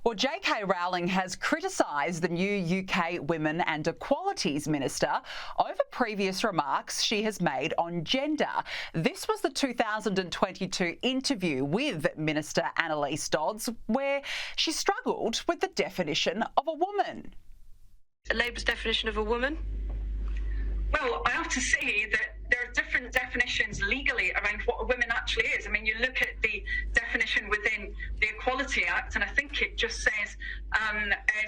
Well, J.K. Rowling has criticised the new UK Women and Equalities Minister over previous remarks she has made on gender. This was the 2022 interview with Minister Annalise Dodds, where she struggled with the definition of a woman. Labour's definition of a woman? Well, I have to say that there are different definitions legally around what a woman actually is. I mean, you look at the definition within the Equality Act, and I think it just says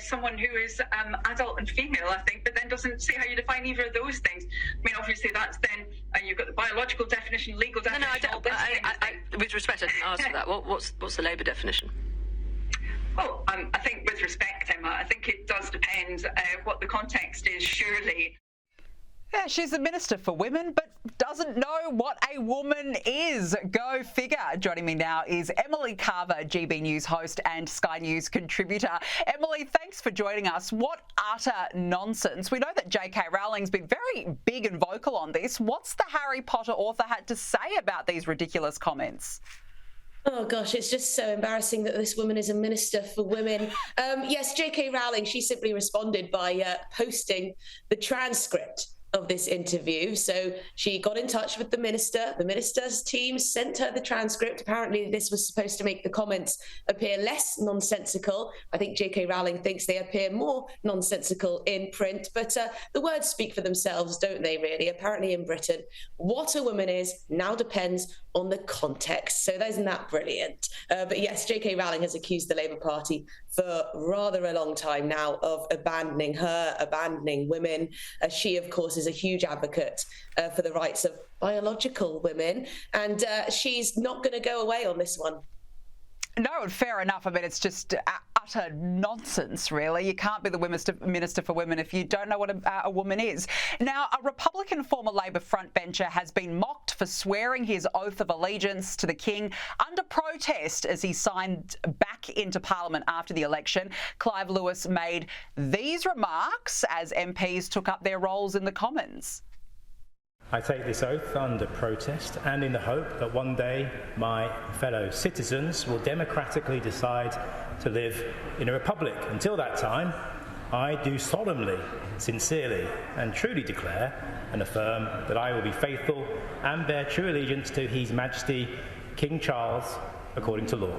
someone who is adult and female, I think, but then doesn't say how you define either of those things. I mean, obviously, that's then you've got the biological definition, legal definition. With respect, I didn't ask for that. What's the Labour definition? Well, I think with respect, Emma, I think it does depend what the context is, surely. Yeah, she's the Minister for Women, but doesn't know what a woman is. Go figure. Joining me now is Emily Carver, GB News host and Sky News contributor. Emily, thanks for joining us. What utter nonsense. We know that J.K. Rowling's been very big and vocal on this. What's the Harry Potter author had to say about these ridiculous comments? Oh, gosh, it's just so embarrassing that this woman is a minister for women. Yes, J.K. Rowling, she simply responded by posting the transcript of this interview. So she got in touch with the minister. The minister's team sent her the transcript. Apparently, this was supposed to make the comments appear less nonsensical. I think J.K. Rowling thinks they appear more nonsensical in print, but the words speak for themselves, don't they, really? Apparently in Britain, what a woman is now depends on the context. So isn't that brilliant? But yes, J.K. Rowling has accused the Labour Party for rather a long time now of abandoning her, abandoning women. She, of course, is a huge advocate for the rights of biological women, and she's not going to go away on this one. No, fair enough. I mean, it's just utter nonsense, really. You can't be the Minister for Women if you don't know what a woman is. Now, a Republican former Labor frontbencher has been mocked for swearing his oath of allegiance to the King under protest as he signed back into Parliament after the election. Clive Lewis made these remarks as MPs took up their roles in the Commons. I take this oath under protest and in the hope that one day my fellow citizens will democratically decide to live in a republic. Until that time, I do solemnly, sincerely and truly declare and affirm that I will be faithful and bear true allegiance to His Majesty King Charles according to law.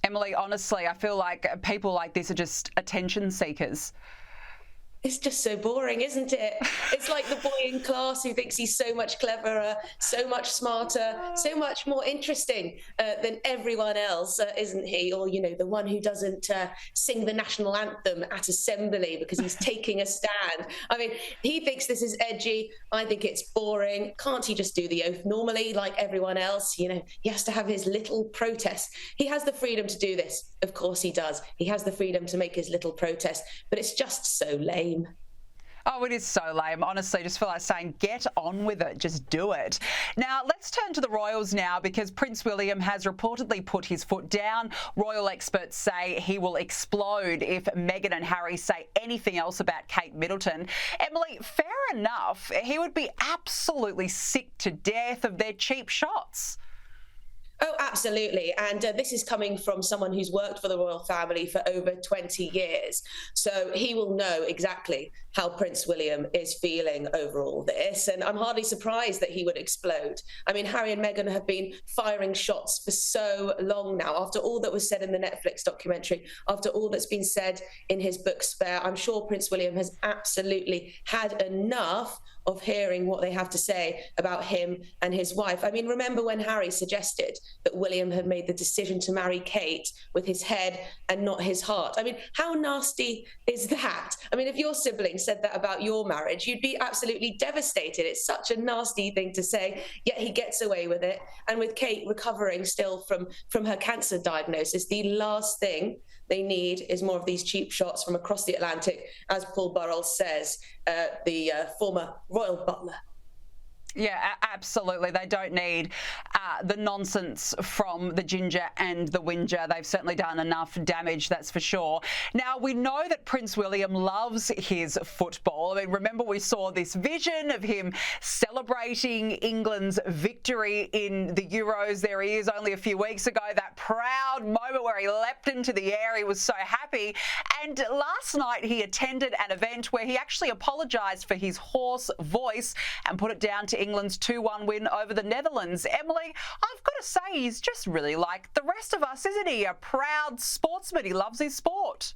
Emily, honestly, I feel like people like this are just attention seekers. It's just so boring, isn't it? It's like the boy in class who thinks he's so much cleverer, so much smarter, so much more interesting than everyone else, isn't he? Or, you know, the one who doesn't sing the national anthem at assembly because he's taking a stand. I mean, he thinks this is edgy. I think it's boring. Can't he just do the oath normally like everyone else? You know, he has to have his little protest. He has the freedom to do this. Of course he does. He has the freedom to make his little protest, but it's just so lame. Oh, it is so lame. Honestly, just feel like saying, get on with it. Just do it. Now, let's turn to the royals now, because Prince William has reportedly put his foot down. Royal experts say he will explode if Meghan and Harry say anything else about Kate Middleton. Emily, fair enough. He would be absolutely sick to death of their cheap shots. Oh, absolutely. And this is coming from someone who's worked for the royal family for over 20 years. So he will know exactly how Prince William is feeling over all this. And I'm hardly surprised that he would explode. I mean, Harry and Meghan have been firing shots for so long now. After all that was said in the Netflix documentary, after all that's been said in his book Spare, I'm sure Prince William has absolutely had enough of hearing what they have to say about him and his wife. I mean, remember when Harry suggested that William had made the decision to marry Kate with his head and not his heart? I mean, how nasty is that? I mean, if your sibling said that about your marriage, you'd be absolutely devastated. It's such a nasty thing to say, yet he gets away with it. And with Kate recovering still from her cancer diagnosis, the last thing they need is more of these cheap shots from across the Atlantic, as Paul Burrell says, the former royal butler. Yeah, absolutely. They don't need the nonsense from the Ginger and the Whinger. They've certainly done enough damage, that's for sure. Now, we know that Prince William loves his football. I mean, remember we saw this vision of him celebrating England's victory in the Euros. There he is only a few weeks ago, that proud moment where he leapt into the air. He was so happy. And last night he attended an event where he actually apologised for his hoarse voice and put it down to England's 2-1 win over the Netherlands. Emily, I've got to say, he's just really like the rest of us, isn't he? A proud sportsman. He loves his sport.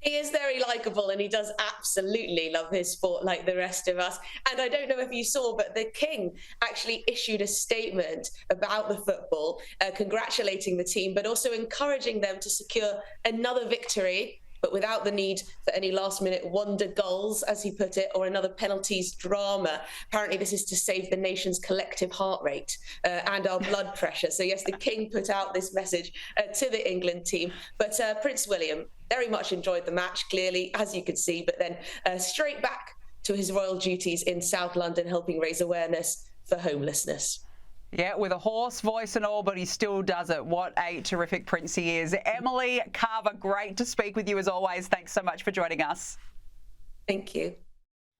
He is very likeable and he does absolutely love his sport like the rest of us. And I don't know if you saw, but the King actually issued a statement about the football, congratulating the team, but also encouraging them to secure another victory, but without the need for any last-minute wonder goals, as he put it, or another penalties drama. Apparently, this is to save the nation's collective heart rate and our blood pressure. So, yes, the King put out this message to the England team. But Prince William very much enjoyed the match, clearly, as you could see, but then straight back to his royal duties in South London, helping raise awareness for homelessness. Yeah, with a hoarse voice and all, but he still does it. What a terrific prince he is. Emily Carver, great to speak with you as always. Thanks so much for joining us. Thank you.